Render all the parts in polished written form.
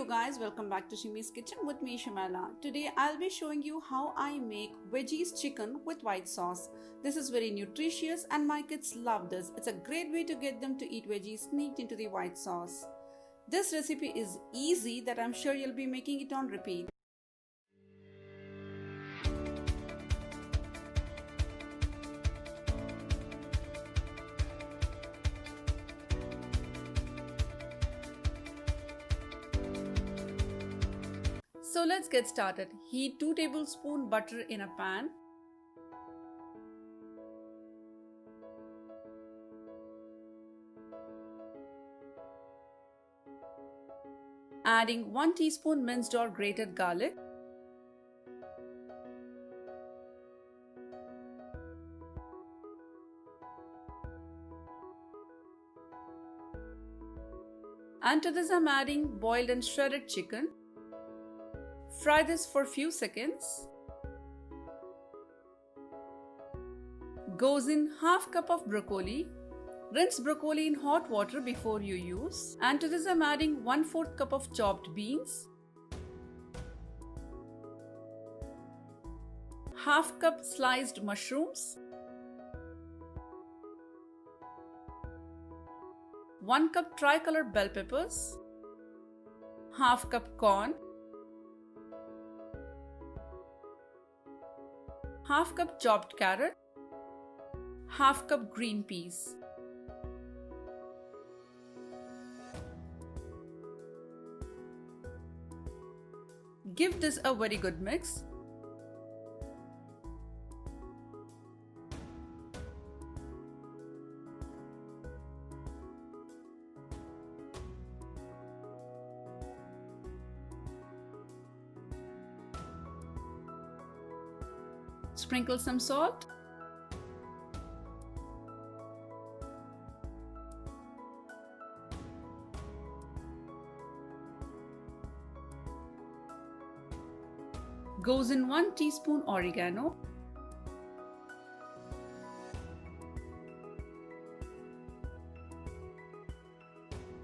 you guys, welcome back to Shimi's Kitchen with me Shamala. Today I'll be showing you how I make veggies chicken with white sauce. This is very nutritious and my kids love this. It's a great way to get them to eat veggies sneaked into the white sauce. This recipe is easy that I'm sure you'll be making it on repeat. So let's get started. Heat 2 tablespoons butter in a pan. Adding 1 teaspoon minced or grated garlic. And to this I'm adding boiled and shredded chicken. Fry this for a few seconds. Goes in half cup of broccoli. Rinse broccoli in hot water before you use. And to this I'm adding 1/4 cup of chopped beans. Half cup sliced mushrooms. 1 cup tricolor bell peppers. Half cup corn. Half cup chopped carrot, half cup green peas. Give this a very good mix. Sprinkle some salt. Goes in 1 teaspoon oregano.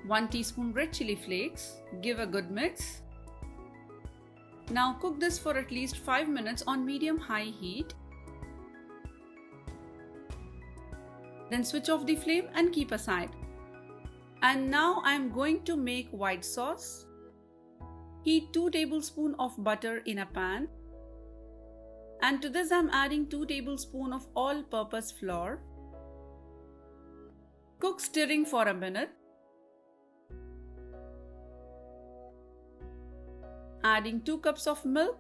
One teaspoon red chili flakes. Give a good mix. Now cook this for at least 5 minutes on medium-high heat. Then switch off the flame and keep aside. And now I am going to make white sauce. Heat 2 tablespoons of butter in a pan. And to this I am adding 2 tablespoons of all-purpose flour. Cook stirring for a minute. Adding 2 cups of milk.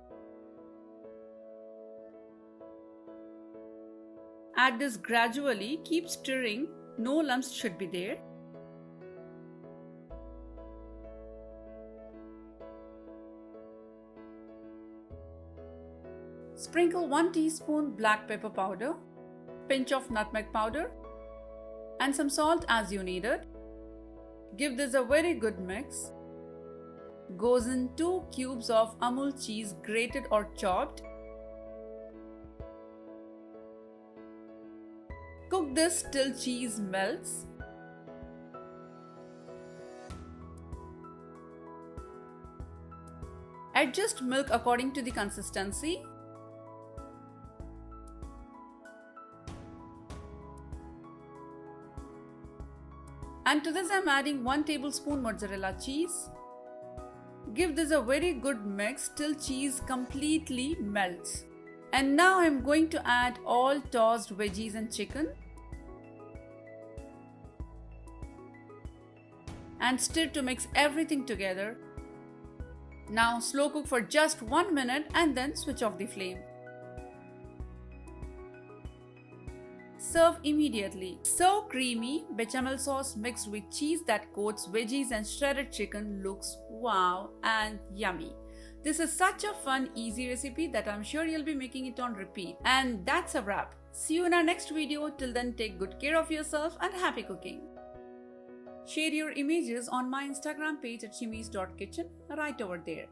Add this gradually, keep stirring, no lumps should be there. Sprinkle 1 teaspoon black pepper powder, pinch of nutmeg powder, and some salt as you need it. Give this a very good mix. Goes in 2 cubes of Amul cheese, grated or chopped. Cook this till cheese melts. Adjust milk according to the consistency. And to this I am adding 1 tablespoon mozzarella cheese. Give this a very good mix till cheese completely melts. And now I am going to add all tossed veggies and chicken. And stir to mix everything together. Now slow cook for just 1 minute and then switch off the flame. Serve immediately. So creamy bechamel sauce mixed with cheese that coats veggies and shredded chicken looks wow and yummy. This is such a fun, easy recipe that I'm sure you'll be making it on repeat. And that's a wrap. See you in our next video. Till then, take good care of yourself and happy cooking. Share your images on my Instagram page at shimis.kitchen right over there.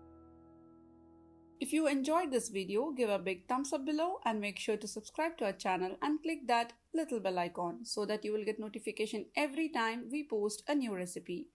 If you enjoyed this video, give a big thumbs up below and make sure to subscribe to our channel and click that little bell icon so that you will get notification every time we post a new recipe.